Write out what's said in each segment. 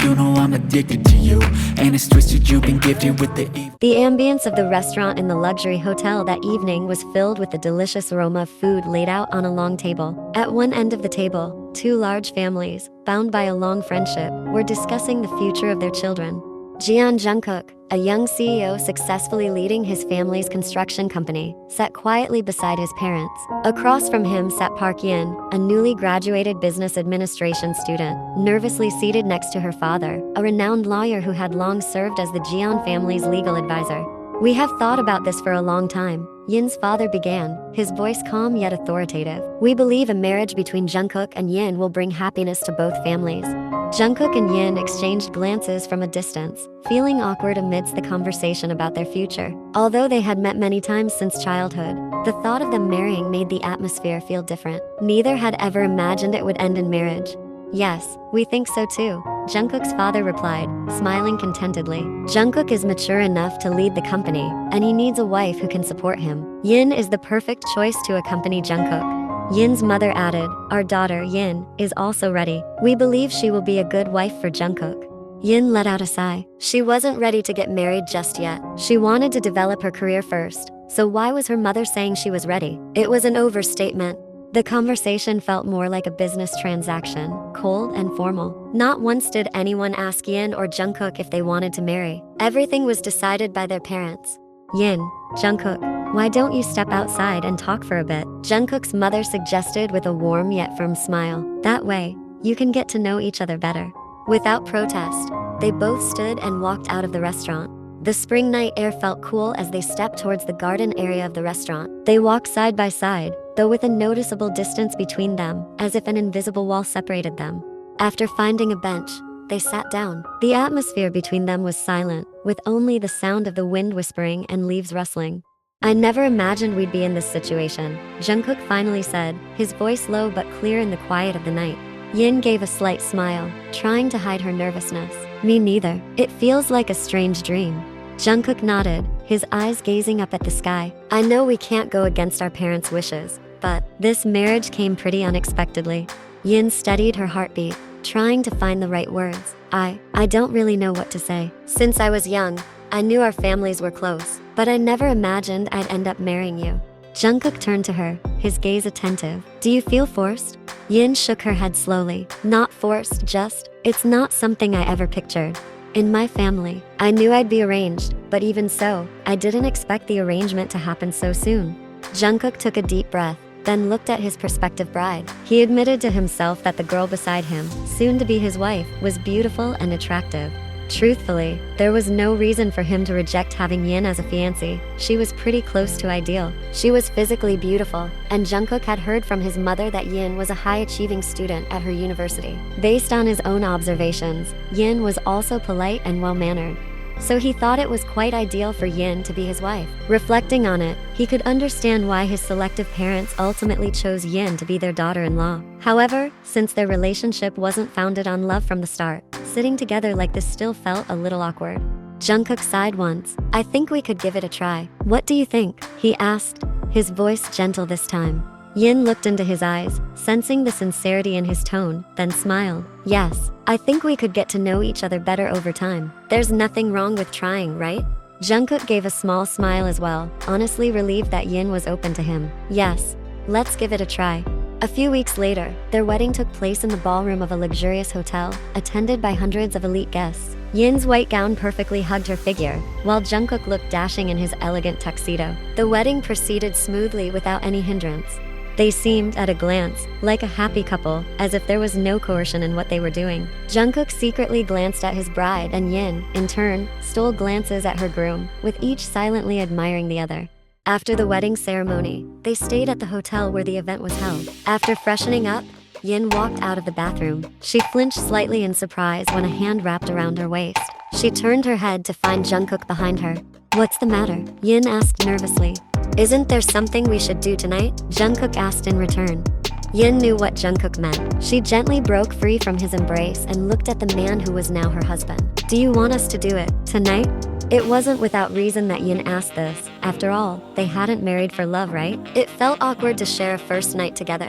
you know I'm addicted to you. And it's twisted, you've been gifted with the evil. The ambience of the restaurant in the luxury hotel that evening was filled with the delicious aroma of food laid out on a long table. At one end of the table, two large families, bound by a long friendship, were discussing the future of their children. Jungkook, a young CEO successfully leading his family's construction company, sat quietly beside his parents. Across from him sat Park Yin, a newly graduated business administration student, nervously seated next to her father, a renowned lawyer who had long served as the Jeon family's legal advisor. "We have thought about this for a long time," Yin's father began, his voice calm yet authoritative. "We believe a marriage between Jungkook and Yin will bring happiness to both families." Jungkook and Yin exchanged glances from a distance, feeling awkward amidst the conversation about their future. Although they had met many times since childhood, the thought of them marrying made the atmosphere feel different. Neither had ever imagined it would end in marriage. "Yes, we think so too," Jungkook's father replied, smiling contentedly. "Jungkook is mature enough to lead the company, and he needs a wife who can support him. Yin is the perfect choice to accompany Jungkook." Yin's mother added, "Our daughter, Yin, is also ready. We believe she will be a good wife for Jungkook." Yin let out a sigh. She wasn't ready to get married just yet. She wanted to develop her career first, so why was her mother saying she was ready? It was an overstatement. The conversation felt more like a business transaction, cold and formal. Not once did anyone ask Yin or Jungkook if they wanted to marry. Everything was decided by their parents. "Yin, Jungkook, why don't you step outside and talk for a bit?" Jungkook's mother suggested with a warm yet firm smile. "That way, you can get to know each other better." Without protest, they both stood and walked out of the restaurant. The spring night air felt cool as they stepped towards the garden area of the restaurant. They walked side by side, though with a noticeable distance between them, as if an invisible wall separated them. After finding a bench, they sat down. The atmosphere between them was silent, with only the sound of the wind whispering and leaves rustling. "I never imagined we'd be in this situation," Jungkook finally said, his voice low but clear in the quiet of the night. Yin gave a slight smile, trying to hide her nervousness. "Me neither. It feels like a strange dream." Jungkook nodded, his eyes gazing up at the sky. "I know we can't go against our parents' wishes, but this marriage came pretty unexpectedly." Yin steadied her heartbeat, trying to find the right words. I don't really know what to say. Since I was young, I knew our families were close, but I never imagined I'd end up marrying you." Jungkook turned to her, his gaze attentive. "Do you feel forced?" Yin shook her head slowly. "Not forced, just, it's not something I ever pictured. In my family, I knew I'd be arranged, but even so, I didn't expect the arrangement to happen so soon." Jungkook took a deep breath, then looked at his prospective bride. He admitted to himself that the girl beside him, soon to be his wife, was beautiful and attractive. Truthfully, there was no reason for him to reject having Yin as a fiancée. She was pretty close to ideal. She was physically beautiful, and Jungkook had heard from his mother that Yin was a high-achieving student at her university. Based on his own observations, Yin was also polite and well-mannered. So he thought it was quite ideal for Yin to be his wife. Reflecting on it, he could understand why his selective parents ultimately chose Yin to be their daughter-in-law. However, since their relationship wasn't founded on love from the start, sitting together like this still felt a little awkward. Jungkook sighed once. "I think we could give it a try. What do you think?" he asked, his voice gentle this time. Yin looked into his eyes, sensing the sincerity in his tone, then smiled. "Yes, I think we could get to know each other better over time. There's nothing wrong with trying, right?" Jungkook gave a small smile as well, honestly relieved that Yin was open to him. "Yes, let's give it a try." A few weeks later, their wedding took place in the ballroom of a luxurious hotel, attended by hundreds of elite guests. Yin's white gown perfectly hugged her figure, while Jungkook looked dashing in his elegant tuxedo. The wedding proceeded smoothly without any hindrance. They seemed, at a glance, like a happy couple, as if there was no coercion in what they were doing. Jungkook secretly glanced at his bride, and Yin, in turn, stole glances at her groom, with each silently admiring the other. After the wedding ceremony, they stayed at the hotel where the event was held. After freshening up, Yin walked out of the bathroom. She flinched slightly in surprise when a hand wrapped around her waist. She turned her head to find Jungkook behind her. "What's the matter?" Yin asked nervously. "Isn't there something we should do tonight?" Jungkook asked in return. Yin knew what Jungkook meant. She gently broke free from his embrace and looked at the man who was now her husband. "Do you want us to do it tonight?" It wasn't without reason that Yin asked this. After all, they hadn't married for love, right? It felt awkward to share a first night together.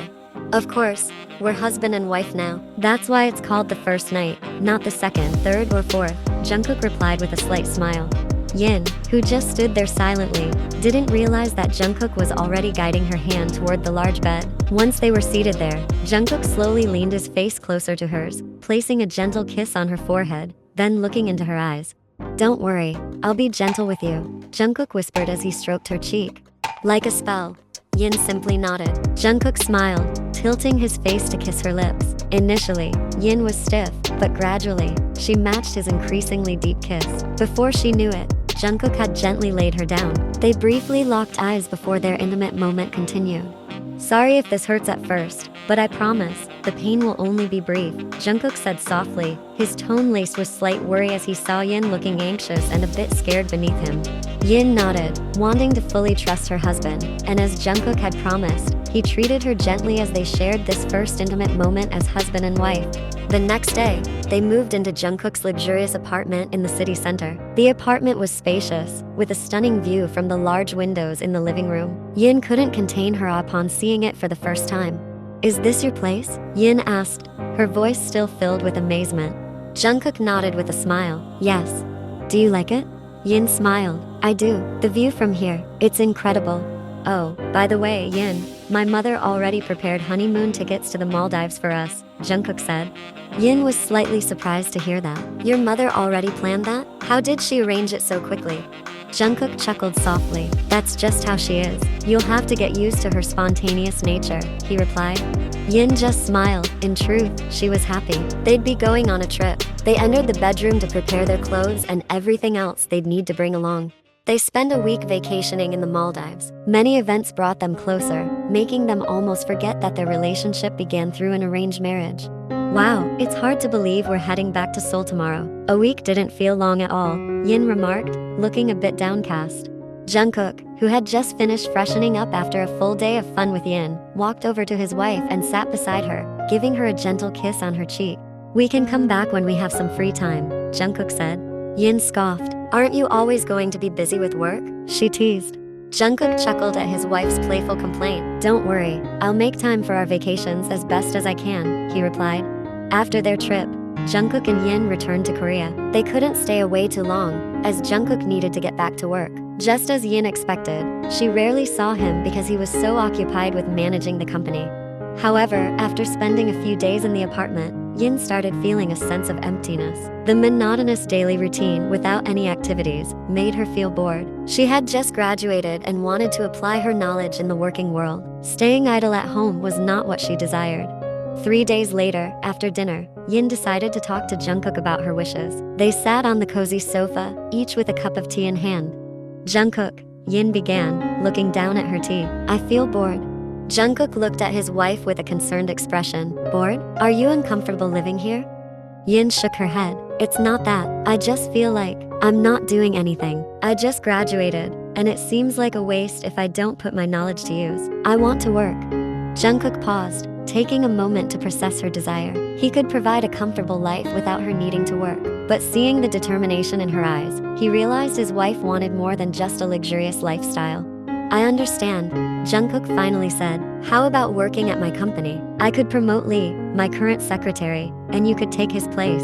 Of course, we're husband and wife now. That's why it's called the first night, not the second, third, or fourth, Jungkook replied with a slight smile. Yin, who just stood there silently, didn't realize that Jungkook was already guiding her hand toward the large bed. Once they were seated there, Jungkook slowly leaned his face closer to hers, placing a gentle kiss on her forehead, then looking into her eyes. "Don't worry, I'll be gentle with you," Jungkook whispered as he stroked her cheek. Like a spell, Yin simply nodded. Jungkook smiled, tilting his face to kiss her lips. Initially, Yin was stiff, but gradually, she matched his increasingly deep kiss. Before she knew it, Jungkook had gently laid her down. They briefly locked eyes before their intimate moment continued. "Sorry if this hurts at first, but I promise, the pain will only be brief," Jungkook said softly, his tone laced with slight worry as he saw Yin looking anxious and a bit scared beneath him. Yin nodded, wanting to fully trust her husband, and as Jungkook had promised, he treated her gently as they shared this first intimate moment as husband and wife. The next day, they moved into Jungkook's luxurious apartment in the city center. The apartment was spacious, with a stunning view from the large windows in the living room. Yin couldn't contain her awe upon seeing it for the first time. "Is this your place?" Yin asked, her voice still filled with amazement. Jungkook nodded with a smile. "Yes." "Do you like it?" Yin smiled. "I do. The view from here, it's incredible." "Oh, by the way, Yin, my mother already prepared honeymoon tickets to the Maldives for us," Jungkook said. Yin was slightly surprised to hear that. "Your mother already planned that? How did she arrange it so quickly?" Jungkook chuckled softly. "That's just how she is. You'll have to get used to her spontaneous nature," he replied. Yin just smiled. In truth, she was happy. They'd be going on a trip. They entered the bedroom to prepare their clothes and everything else they'd need to bring along. They spent a week vacationing in the Maldives. Many events brought them closer, making them almost forget that their relationship began through an arranged marriage. "Wow, it's hard to believe we're heading back to Seoul tomorrow." "A week didn't feel long at all," Yin remarked, looking a bit downcast. Jungkook, who had just finished freshening up after a full day of fun with Yin, walked over to his wife and sat beside her, giving her a gentle kiss on her cheek. "We can come back when we have some free time," Jungkook said. Yin scoffed. "Aren't you always going to be busy with work?" she teased. Jungkook chuckled at his wife's playful complaint. "Don't worry, I'll make time for our vacations as best as I can," he replied. After their trip, Jungkook and Yin returned to Korea. They couldn't stay away too long, as Jungkook needed to get back to work. Just as Yin expected, she rarely saw him because he was so occupied with managing the company. However, after spending a few days in the apartment, Yin started feeling a sense of emptiness. The monotonous daily routine without any activities made her feel bored. She had just graduated and wanted to apply her knowledge in the working world. Staying idle at home was not what she desired. 3 days later, after dinner, Yin decided to talk to Jungkook about her wishes. They sat on the cozy sofa, each with a cup of tea in hand. "Jungkook," Yin began, looking down at her tea, "I feel bored." Jungkook looked at his wife with a concerned expression. "Bored? Are you uncomfortable living here?" Yin shook her head. "It's not that. I just feel like I'm not doing anything. I just graduated, and it seems like a waste if I don't put my knowledge to use. I want to work." Jungkook paused, taking a moment to process her desire. He could provide a comfortable life without her needing to work. But seeing the determination in her eyes, he realized his wife wanted more than just a luxurious lifestyle. "I understand," Jungkook finally said. "How about working at my company? I could promote Lee, my current secretary, and you could take his place."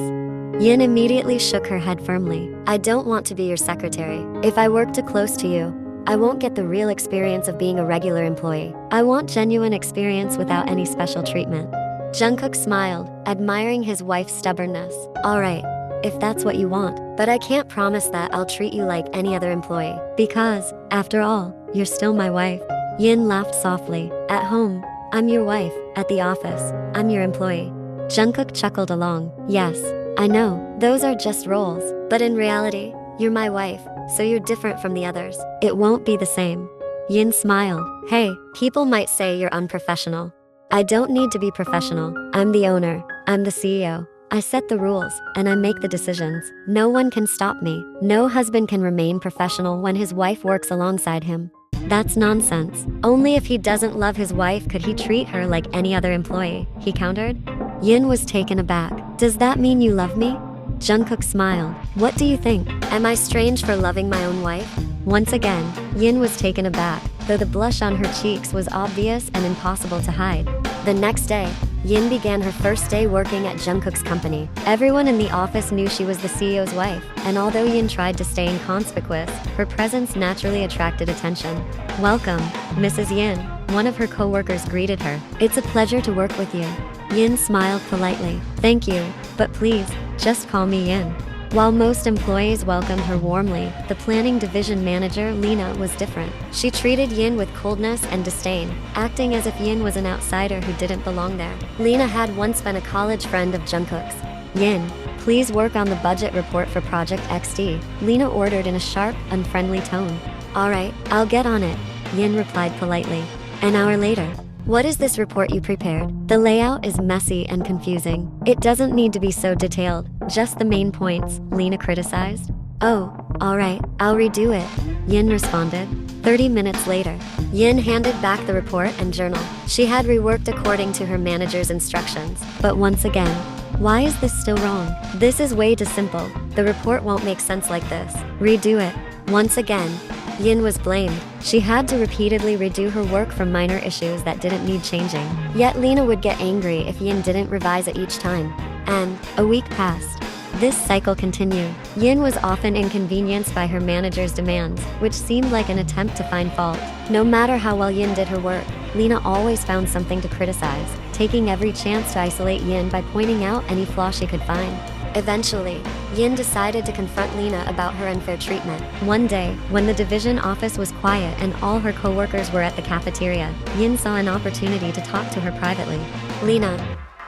Yin immediately shook her head firmly. "I don't want to be your secretary. If I work too close to you, I won't get the real experience of being a regular employee. I want genuine experience without any special treatment." Jungkook smiled, admiring his wife's stubbornness. "All right, if that's what you want, but I can't promise that I'll treat you like any other employee. Because, after all, you're still my wife." Yin laughed softly. "At home, I'm your wife. At the office, I'm your employee." Jungkook chuckled along. "Yes, I know, those are just roles. But in reality, you're my wife, so you're different from the others. It won't be the same." Yin smiled. "Hey, people might say you're unprofessional. I don't need to be professional. I'm the owner. I'm the CEO. I set the rules, and I make the decisions. No one can stop me. No husband can remain professional when his wife works alongside him. That's nonsense. Only if he doesn't love his wife could he treat her like any other employee," he countered. Yin was taken aback. "Does that mean you love me?" Jungkook smiled. "What do you think? Am I strange for loving my own wife?" Once again, Yin was taken aback, though the blush on her cheeks was obvious and impossible to hide. The next day, Yin began her first day working at Jungkook's company. Everyone in the office knew she was the CEO's wife, and although Yin tried to stay inconspicuous, her presence naturally attracted attention. "Welcome, Mrs. Yin," one of her co-workers greeted her. "It's a pleasure to work with you." Yin smiled politely. "Thank you, but please, just call me Yin." While most employees welcomed her warmly, the planning division manager, Lena, was different. She treated Yin with coldness and disdain, acting as if Yin was an outsider who didn't belong there. Lena had once been a college friend of Jungkook's. "Yin, please work on the budget report for Project XD," Lena ordered in a sharp, unfriendly tone. "Alright, I'll get on it," Yin replied politely. An hour later, "What is this report you prepared? The layout is messy and confusing. It doesn't need to be so detailed, just the main points," Lena criticized. "Oh, alright, I'll redo it," Yin responded. 30 minutes later, Yin handed back the report and journal. She had reworked according to her manager's instructions. But once again, "Why is this still wrong? This is way too simple. The report won't make sense like this. Redo it." Once again, Yin was blamed. She had to repeatedly redo her work for minor issues that didn't need changing. Yet Lena would get angry if Yin didn't revise it each time. And a week passed. This cycle continued. Yin was often inconvenienced by her manager's demands, which seemed like an attempt to find fault. No matter how well Yin did her work, Lena always found something to criticize, taking every chance to isolate Yin by pointing out any flaw she could find. Eventually, Yin decided to confront Lena about her unfair treatment. One day, when the division office was quiet and all her co-workers were at the cafeteria, Yin saw an opportunity to talk to her privately. "Lena,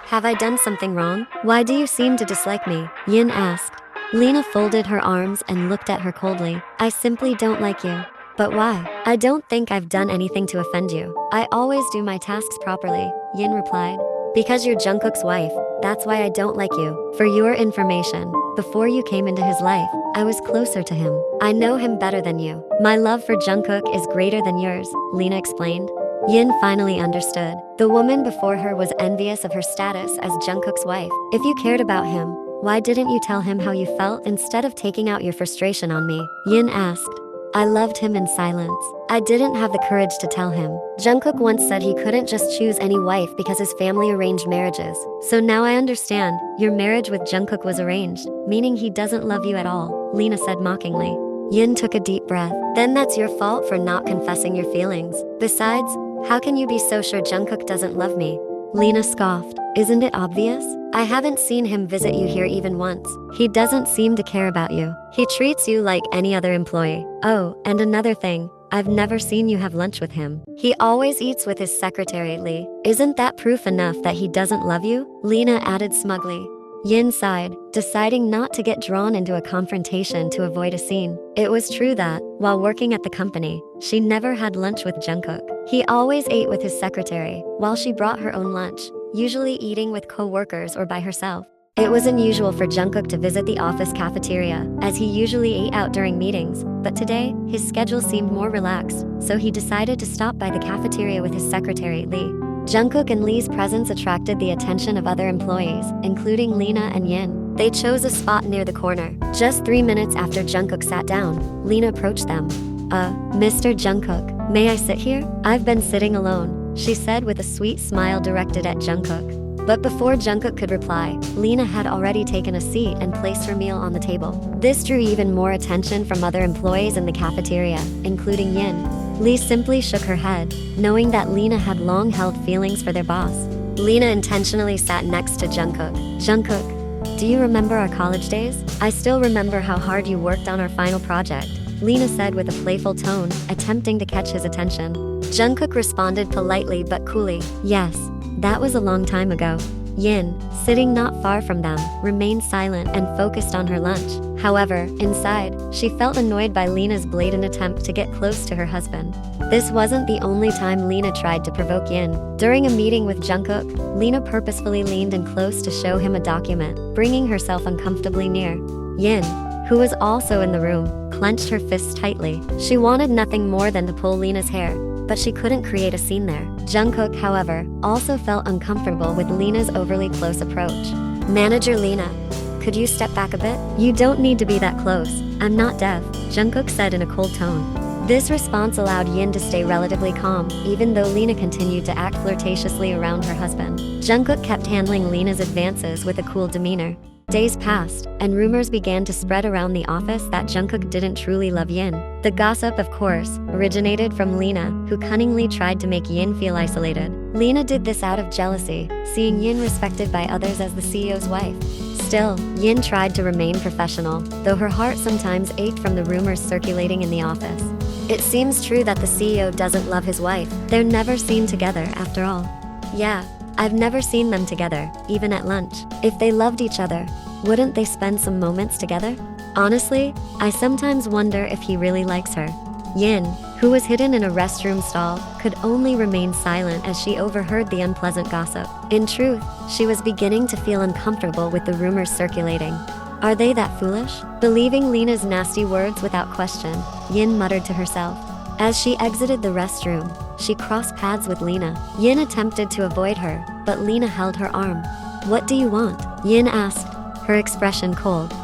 have I done something wrong? Why do you seem to dislike me?" Yin asked. Lena folded her arms and looked at her coldly. "I simply don't like you." "But why?" "I don't think I've done anything to offend you. I always do my tasks properly," Yin replied. "Because you're Jungkook's wife, that's why I don't like you. For your information, before you came into his life, I was closer to him. I know him better than you. My love for Jungkook is greater than yours," Lena explained. Yin finally understood. The woman before her was envious of her status as Jungkook's wife. "If you cared about him, why didn't you tell him how you felt instead of taking out your frustration on me?" Yin asked. "I loved him in silence. I didn't have the courage to tell him. Jungkook once said he couldn't just choose any wife because his family arranged marriages. So now I understand, your marriage with Jungkook was arranged, meaning he doesn't love you at all," Lena said mockingly. Yin took a deep breath. "Then that's your fault for not confessing your feelings. Besides, how can you be so sure Jungkook doesn't love me?" Lena scoffed. "Isn't it obvious? I haven't seen him visit you here even once. He doesn't seem to care about you. He treats you like any other employee. Oh, and another thing, I've never seen you have lunch with him. He always eats with his secretary, Lee. Isn't that proof enough that he doesn't love you?" Lena added smugly. Yin sighed, deciding not to get drawn into a confrontation to avoid a scene. It was true that, while working at the company, she never had lunch with Jungkook. He always ate with his secretary, while she brought her own lunch, usually eating with co-workers or by herself. It was unusual for Jungkook to visit the office cafeteria, as he usually ate out during meetings, but today, his schedule seemed more relaxed, so he decided to stop by the cafeteria with his secretary, Lee. Jungkook and Lee's presence attracted the attention of other employees, including Lena and Yin. They chose a spot near the corner. Just 3 minutes after Jungkook sat down, Lena approached them. Mr. Jungkook, may I sit here? I've been sitting alone," she said with a sweet smile directed at Jungkook. But before Jungkook could reply, Lena had already taken a seat and placed her meal on the table. This drew even more attention from other employees in the cafeteria, including Yin. Lee simply shook her head, knowing that Lena had long-held feelings for their boss. Lena intentionally sat next to Jungkook. "Jungkook, do you remember our college days? I still remember how hard you worked on our final project," Lena said with a playful tone, attempting to catch his attention. Jungkook responded politely but coolly, "Yes, that was a long time ago." Yin, sitting not far from them, remained silent and focused on her lunch. However, inside, she felt annoyed by Lena's blatant attempt to get close to her husband. This wasn't the only time Lena tried to provoke Yin. During a meeting with Jungkook, Lena purposefully leaned in close to show him a document, bringing herself uncomfortably near. Yin, who was also in the room, clenched her fists tightly. She wanted nothing more than to pull Lena's hair, but she couldn't create a scene there. Jungkook, however, also felt uncomfortable with Lena's overly close approach. "Manager Lena, could you step back a bit? You don't need to be that close. I'm not deaf," Jungkook said in a cold tone. This response allowed Yin to stay relatively calm, even though Lena continued to act flirtatiously around her husband. Jungkook kept handling Lena's advances with a cool demeanor. Days passed, and rumors began to spread around the office that Jungkook didn't truly love Yin. The gossip, of course, originated from Lena, who cunningly tried to make Yin feel isolated. Lena did this out of jealousy, seeing Yin respected by others as the CEO's wife. Still, Yin tried to remain professional, though her heart sometimes ached from the rumors circulating in the office. It seems true that the CEO doesn't love his wife. They're never seen together, after all. Yeah, I've never seen them together, even at lunch. If they loved each other, wouldn't they spend some moments together? Honestly, I sometimes wonder if he really likes her. Yin, who was hidden in a restroom stall, could only remain silent as she overheard the unpleasant gossip. In truth, she was beginning to feel uncomfortable with the rumors circulating. Are they that foolish? Believing Lena's nasty words without question, Yin muttered to herself. As she exited the restroom, she crossed paths with Lena. Yin attempted to avoid her, but Lena held her arm. What do you want? Yin asked, her expression cold.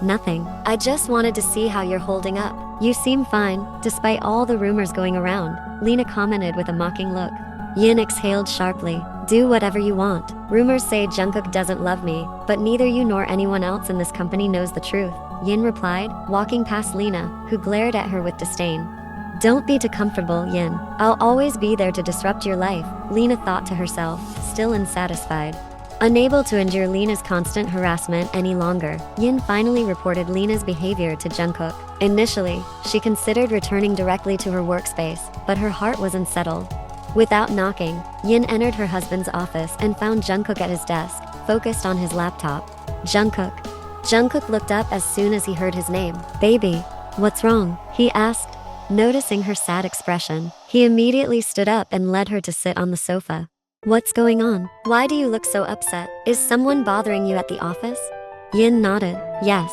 Nothing. I just wanted to see how you're holding up. You seem fine, despite all the rumors going around, Lena commented with a mocking look. Yin exhaled sharply. Do whatever you want. Rumors say Jungkook doesn't love me, but neither you nor anyone else in this company knows the truth, Yin replied, walking past Lena, who glared at her with disdain. Don't be too comfortable, Yin. I'll always be there to disrupt your life, Lena thought to herself, still unsatisfied. Unable to endure Lena's constant harassment any longer, Yin finally reported Lena's behavior to Jungkook. Initially, she considered returning directly to her workspace, but her heart was unsettled. Without knocking, Yin entered her husband's office and found Jungkook at his desk, focused on his laptop. Jungkook. Jungkook looked up as soon as he heard his name. Baby, what's wrong? He asked. Noticing her sad expression, he immediately stood up and led her to sit on the sofa. What's going on? Why do you look so upset? Is someone bothering you at the office? Yin nodded. Yes.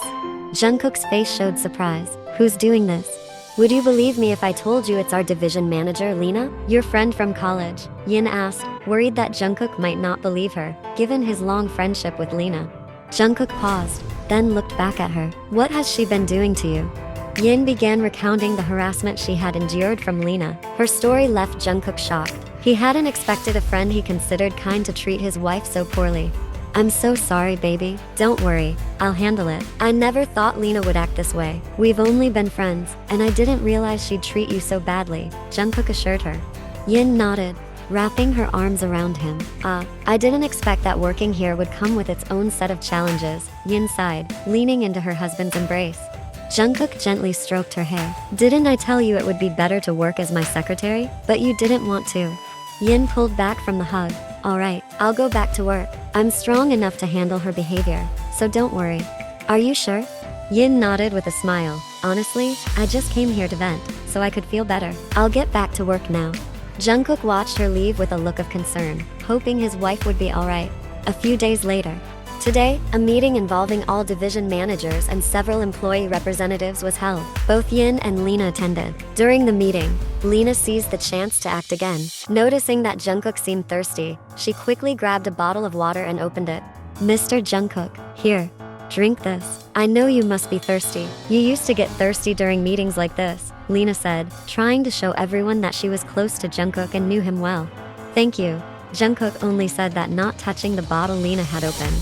Jungkook's face showed surprise. Who's doing this? Would you believe me if I told you it's our division manager, Lena? Your friend from college, Yin asked, worried that Jungkook might not believe her, given his long friendship with Lena. Jungkook paused, then looked back at her. What has she been doing to you? Yin began recounting the harassment she had endured from Lena. Her story left Jungkook shocked. He hadn't expected a friend he considered kind to treat his wife so poorly. I'm so sorry, baby. Don't worry, I'll handle it. I never thought Lena would act this way. We've only been friends, and I didn't realize she'd treat you so badly, Jungkook assured her. Yin nodded, wrapping her arms around him. I didn't expect that working here would come with its own set of challenges, Yin sighed, leaning into her husband's embrace. Jungkook gently stroked her hair. Didn't I tell you it would be better to work as my secretary? But you didn't want to. Yin pulled back from the hug. All right, I'll go back to work. I'm strong enough to handle her behavior, so don't worry. Are you sure? Yin nodded with a smile. Honestly, I just came here to vent, so I could feel better. I'll get back to work now. Jungkook watched her leave with a look of concern, hoping his wife would be all right. A few days later. Today, a meeting involving all division managers and several employee representatives was held. Both Yin and Lena attended. During the meeting, Lena seized the chance to act again. Noticing that Jungkook seemed thirsty, she quickly grabbed a bottle of water and opened it. Mr. Jungkook, here, drink this. I know you must be thirsty. You used to get thirsty during meetings like this, Lena said, trying to show everyone that she was close to Jungkook and knew him well. Thank you. Jungkook only said that, not touching the bottle Lena had opened.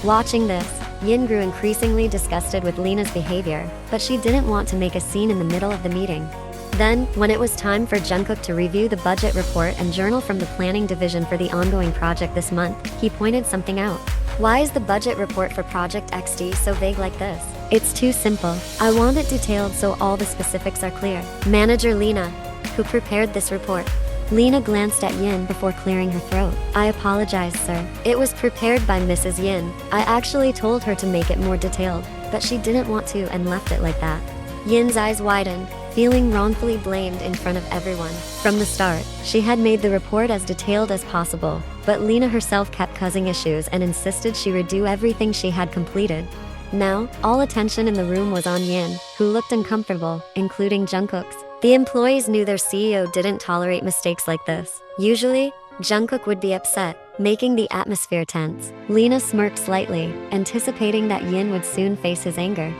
Watching this, Yin grew increasingly disgusted with Lena's behavior, but she didn't want to make a scene in the middle of the meeting. Then, when it was time for Jungkook to review the budget report and journal from the planning division for the ongoing project this month, he pointed something out. Why is the budget report for Project XD so vague like this? It's too simple. I want it detailed so all the specifics are clear. Manager Lena, who prepared this report. Lena glanced at Yin before clearing her throat. I apologize, sir. It was prepared by Mrs. Yin. I actually told her to make it more detailed, but she didn't want to and left it like that. Yin's eyes widened, feeling wrongfully blamed in front of everyone. From the start, she had made the report as detailed as possible, but Lena herself kept causing issues and insisted she redo everything she had completed. Now, all attention in the room was on Yin, who looked uncomfortable, including Jungkook's. The employees knew their CEO didn't tolerate mistakes like this. Usually, Jungkook would be upset, making the atmosphere tense. Lena smirked slightly, anticipating that Yin would soon face his anger.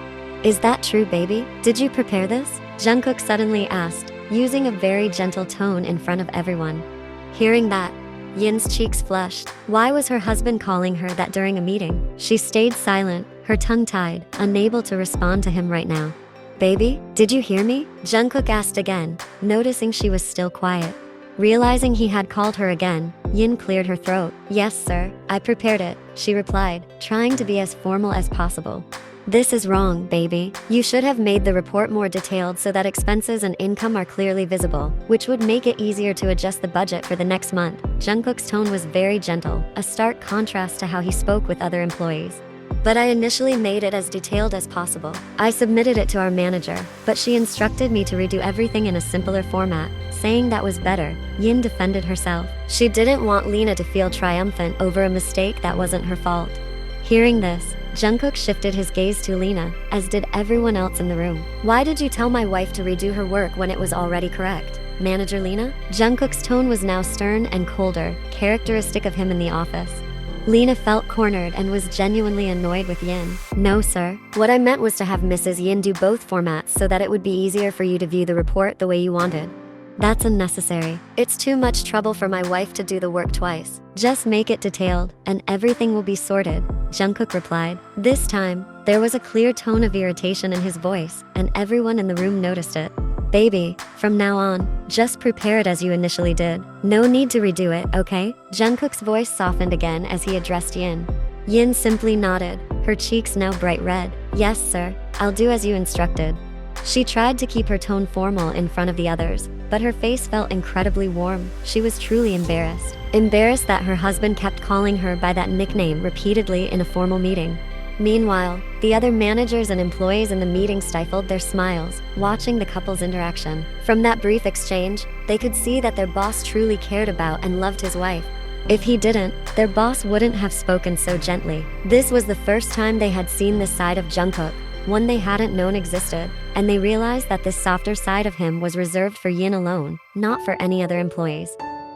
Is that true, baby? Did you prepare this? Jungkook suddenly asked, using a very gentle tone in front of everyone. Hearing that, Yin's cheeks flushed. Why was her husband calling her that during a meeting? She stayed silent, her tongue tied, unable to respond to him right now. Baby, did you hear me? Jungkook asked again, noticing she was still quiet. Realizing he had called her again, Yin cleared her throat. Yes, sir, I prepared it, she replied, trying to be as formal as possible. This is wrong, baby. You should have made the report more detailed so that expenses and income are clearly visible, which would make it easier to adjust the budget for the next month. Jungkook's tone was very gentle, a stark contrast to how he spoke with other employees. But I initially made it as detailed as possible. I submitted it to our manager, but she instructed me to redo everything in a simpler format, saying that was better. Yin defended herself. She didn't want Lena to feel triumphant over a mistake that wasn't her fault. Hearing this, Jungkook shifted his gaze to Lena, as did everyone else in the room. Why did you tell my wife to redo her work when it was already correct? Manager Lena? Jungkook's tone was now stern and colder, characteristic of him in the office. Lena felt cornered and was genuinely annoyed with Yin. No, sir. What I meant was to have Mrs. Yin do both formats so that it would be easier for you to view the report the way you wanted. That's unnecessary. It's too much trouble for my wife to do the work twice. Just make it detailed, and everything will be sorted, Jungkook replied. This time, there was a clear tone of irritation in his voice, and everyone in the room noticed it. Baby, from now on, just prepare it as you initially did. No need to redo it, okay? Jungkook's voice softened again as he addressed Yin. Yin simply nodded, her cheeks now bright red. Yes, sir, I'll do as you instructed. She tried to keep her tone formal in front of the others, but her face felt incredibly warm. She was truly embarrassed. Embarrassed that her husband kept calling her by that nickname repeatedly in a formal meeting. Meanwhile, the other managers and employees in the meeting stifled their smiles, watching the couple's interaction. From that brief exchange, they could see that their boss truly cared about and loved his wife. If he didn't, their boss wouldn't have spoken so gently. This was the first time they had seen this side of Jungkook, one they hadn't known existed, and they realized that this softer side of him was reserved for Yin alone, not for any other employees.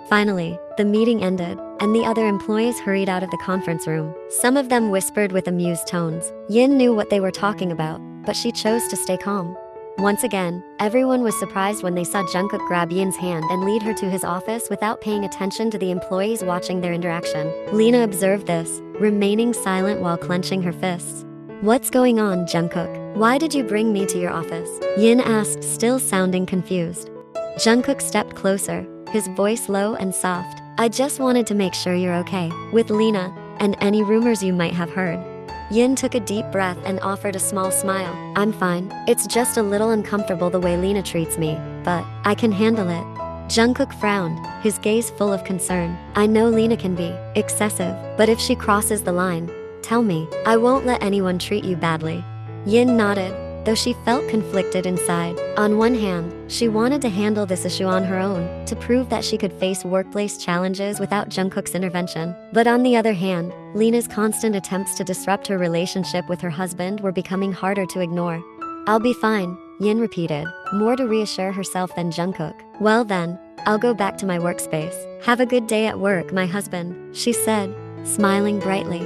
Finally, the meeting ended, and the other employees hurried out of the conference room. Some of them whispered with amused tones. Yin knew what they were talking about, but she chose to stay calm. Once again, everyone was surprised when they saw Jungkook grab Yin's hand and lead her to his office without paying attention to the employees watching their interaction. Lena observed this, remaining silent while clenching her fists. What's going on, Jungkook? Why did you bring me to your office? Yin asked, still sounding confused. Jungkook stepped closer, his voice low and soft. I just wanted to make sure you're okay with Lena and any rumors you might have heard. Yin took a deep breath and offered a small smile. I'm fine. It's just a little uncomfortable the way Lena treats me, but I can handle it. Jungkook frowned, his gaze full of concern. I know Lena can be excessive, but if she crosses the line, tell me. I won't let anyone treat you badly. Yin nodded, though she felt conflicted inside. On one hand, she wanted to handle this issue on her own, to prove that she could face workplace challenges without Jungkook's intervention. But on the other hand, Lena's constant attempts to disrupt her relationship with her husband were becoming harder to ignore. I'll be fine, Yin repeated, more to reassure herself than Jungkook. Well then, I'll go back to my workspace. Have a good day at work, my husband, she said, smiling brightly.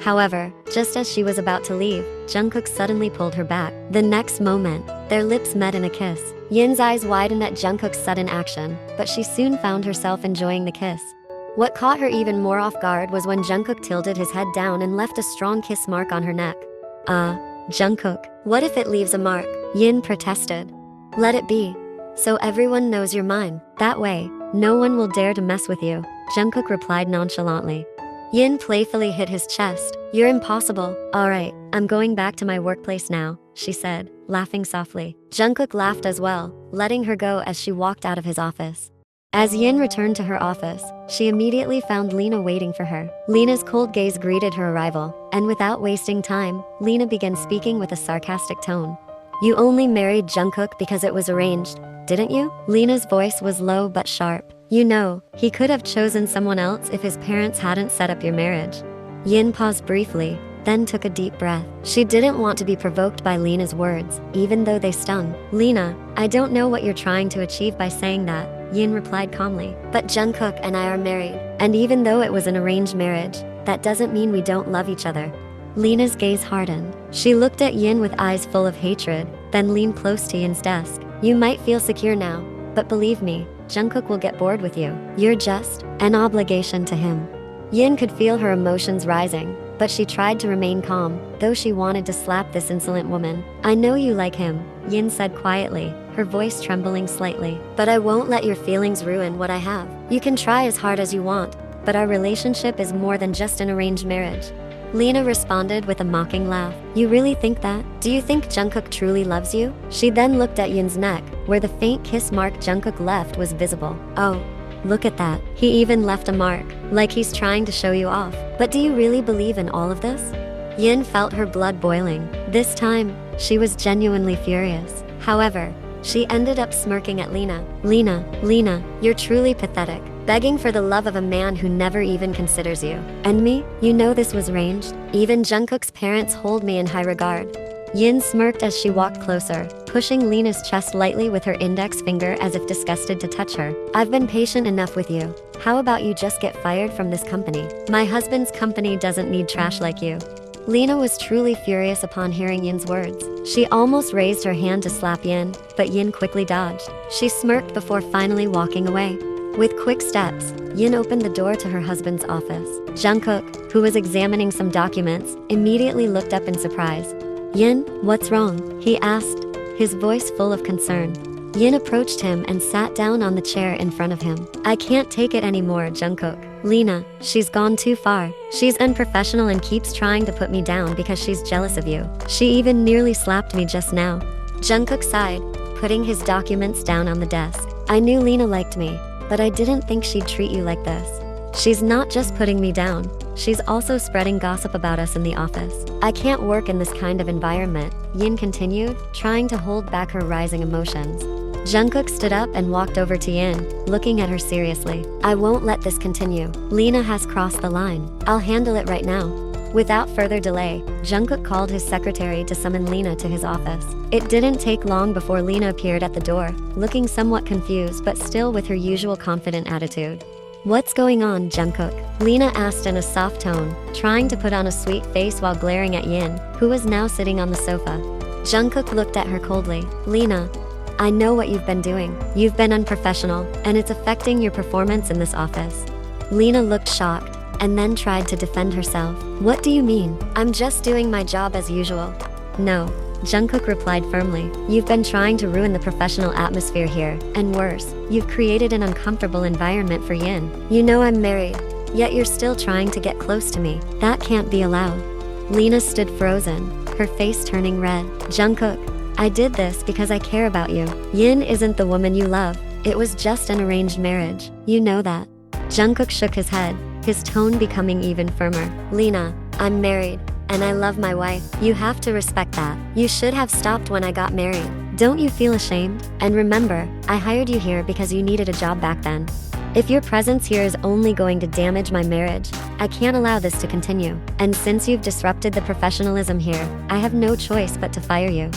However, just as she was about to leave, Jungkook suddenly pulled her back. The next moment, their lips met in a kiss. Yin's eyes widened at Jungkook's sudden action, but she soon found herself enjoying the kiss. What caught her even more off guard was when Jungkook tilted his head down and left a strong kiss mark on her neck. Jungkook, what if it leaves a mark? Yin protested. Let it be. So everyone knows you're mine. That way, no one will dare to mess with you, Jungkook replied nonchalantly. Yin playfully hit his chest. You're impossible. Alright, I'm going back to my workplace now, she said, laughing softly. Jungkook laughed as well, letting her go as she walked out of his office. As Yin returned to her office, she immediately found Lena waiting for her. Lena's cold gaze greeted her arrival, and without wasting time, Lena began speaking with a sarcastic tone. You only married Jungkook because it was arranged, didn't you? Lena's voice was low but sharp. You know, he could have chosen someone else if his parents hadn't set up your marriage. Yin paused briefly, then took a deep breath. She didn't want to be provoked by Lena's words, even though they stung. Lena, I don't know what you're trying to achieve by saying that, Yin replied calmly. But Jungkook and I are married, and even though it was an arranged marriage, that doesn't mean we don't love each other. Lena's gaze hardened. She looked at Yin with eyes full of hatred, then leaned close to Yin's desk. You might feel secure now, but believe me, Jungkook will get bored with you. You're just an obligation to him. Yin could feel her emotions rising, but she tried to remain calm, though she wanted to slap this insolent woman. I know you like him, Yin said quietly, her voice trembling slightly. But I won't let your feelings ruin what I have. You can try as hard as you want, but our relationship is more than just an arranged marriage. Lena responded with a mocking laugh. You really think that? Do you think Jungkook truly loves you? She then looked at Yin's neck, where the faint kiss mark Jungkook left was visible. Oh, look at that. He even left a mark, like he's trying to show you off. But do you really believe in all of this? Yin felt her blood boiling. This time, she was genuinely furious. However, she ended up smirking at Lena. Lena, you're truly pathetic. Begging for the love of a man who never even considers you. And me? You know this was arranged. Even Jungkook's parents hold me in high regard. Yin smirked as she walked closer, pushing Lena's chest lightly with her index finger as if disgusted to touch her. I've been patient enough with you. How about you just get fired from this company? My husband's company doesn't need trash like you. Lena was truly furious upon hearing Yin's words. She almost raised her hand to slap Yin, but Yin quickly dodged. She smirked before finally walking away. With quick steps, Yin opened the door to her husband's office. Jungkook, who was examining some documents, immediately looked up in surprise. Yin, what's wrong? He asked, his voice full of concern. Yin approached him and sat down on the chair in front of him. I can't take it anymore, Jungkook. Lena, she's gone too far. She's unprofessional and keeps trying to put me down because she's jealous of you. She even nearly slapped me just now. Jungkook sighed, putting his documents down on the desk. I knew Lena liked me, but I didn't think she'd treat you like this. She's not just putting me down, she's also spreading gossip about us in the office. I can't work in this kind of environment, Yin continued, trying to hold back her rising emotions. Jungkook stood up and walked over to Yin, looking at her seriously. I won't let this continue. Lena has crossed the line. I'll handle it right now. Without further delay, Jungkook called his secretary to summon Lena to his office. It didn't take long before Lena appeared at the door, looking somewhat confused but still with her usual confident attitude. What's going on, Jungkook? Lena asked in a soft tone, trying to put on a sweet face while glaring at Yin, who was now sitting on the sofa. Jungkook looked at her coldly. Lena, I know what you've been doing. You've been unprofessional, and it's affecting your performance in this office. Lena looked shocked, and then tried to defend herself. What do you mean? I'm just doing my job as usual. No, Jungkook replied firmly. You've been trying to ruin the professional atmosphere here, and worse, you've created an uncomfortable environment for Yin. You know I'm married, yet you're still trying to get close to me. That can't be allowed. Lena stood frozen, her face turning red. Jungkook, I did this because I care about you. Yin isn't the woman you love. It was just an arranged marriage. You know that. Jungkook shook his head, his tone becoming even firmer. Lena, I'm married, and I love my wife. You have to respect that. You should have stopped when I got married. Don't you feel ashamed? And remember, I hired you here because you needed a job back then. If your presence here is only going to damage my marriage, I can't allow this to continue. And since you've disrupted the professionalism here, I have no choice but to fire you.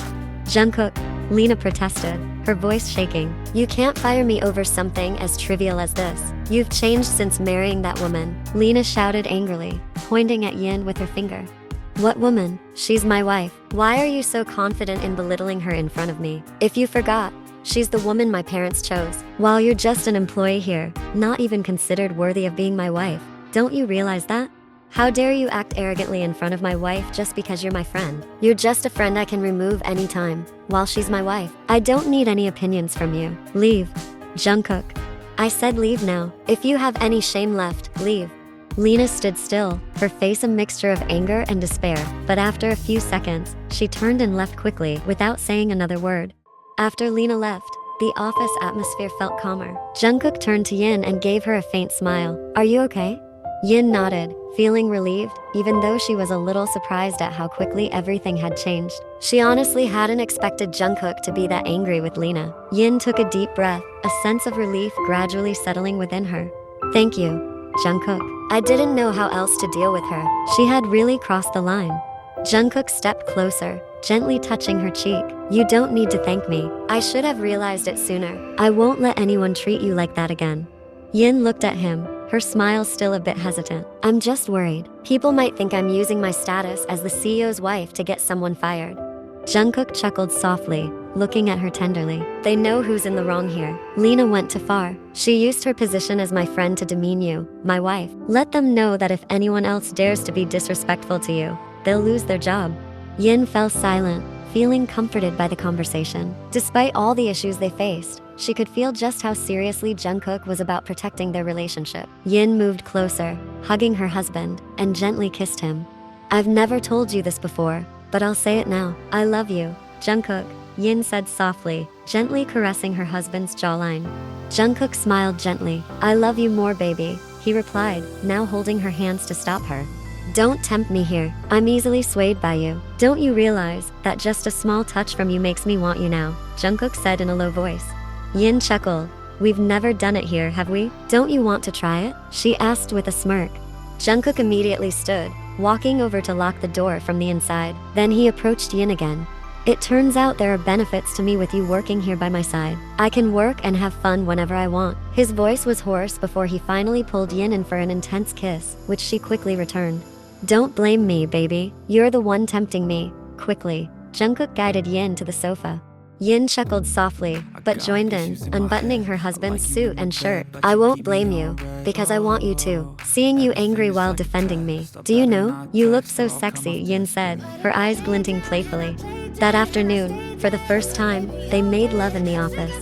Jungkook, Lena protested, her voice shaking. You can't fire me over something as trivial as this. You've changed since marrying that woman. Lena shouted angrily, pointing at Yin with her finger. What woman? She's my wife. Why are you so confident in belittling her in front of me? If you forgot, she's the woman my parents chose. While you're just an employee here, not even considered worthy of being my wife. Don't you realize that? How dare you act arrogantly in front of my wife just because you're my friend? You're just a friend I can remove anytime, while she's my wife. I don't need any opinions from you. Leave. Jungkook. I said leave now. If you have any shame left, leave. Lena stood still, her face a mixture of anger and despair, but after a few seconds, she turned and left quickly without saying another word. After Lena left, the office atmosphere felt calmer. Jungkook turned to Yin and gave her a faint smile. Are you okay? Yin nodded, feeling relieved, even though she was a little surprised at how quickly everything had changed. She honestly hadn't expected Jungkook to be that angry with Lena. Yin took a deep breath, a sense of relief gradually settling within her. Thank you, Jungkook. I didn't know how else to deal with her. She had really crossed the line. Jungkook stepped closer, gently touching her cheek. You don't need to thank me. I should have realized it sooner. I won't let anyone treat you like that again. Yin looked at him, her smile still a bit hesitant. I'm just worried. People might think I'm using my status as the CEO's wife to get someone fired. Jungkook chuckled softly, looking at her tenderly. They know who's in the wrong here. Lena went too far. She used her position as my friend to demean you, my wife. Let them know that if anyone else dares to be disrespectful to you, they'll lose their job. Yin fell silent, feeling comforted by the conversation. Despite all the issues they faced, she could feel just how seriously Jungkook was about protecting their relationship. Yin moved closer, hugging her husband, and gently kissed him. I've never told you this before, but I'll say it now. I love you, Jungkook, Yin said softly, gently caressing her husband's jawline. Jungkook smiled gently. I love you more, baby, he replied, now holding her hands to stop her. Don't tempt me here. I'm easily swayed by you. Don't you realize that just a small touch from you makes me want you now? Jungkook said in a low voice. Yin chuckled. We've never done it here, have we? Don't you want to try it? She asked with a smirk. Jungkook immediately stood, walking over to lock the door from the inside. Then he approached Yin again. It turns out there are benefits to me with you working here by my side. I can work and have fun whenever I want. His voice was hoarse before he finally pulled Yin in for an intense kiss, which she quickly returned. Don't blame me, baby. You're the one tempting me. Quickly, Jungkook guided Yin to the sofa. Yin chuckled softly, but joined in, unbuttoning her husband's suit and shirt. I won't blame you, because I want you to. Seeing you angry while defending me. Do you know? You looked so sexy, Yin said, her eyes glinting playfully. That afternoon, for the first time, they made love in the office.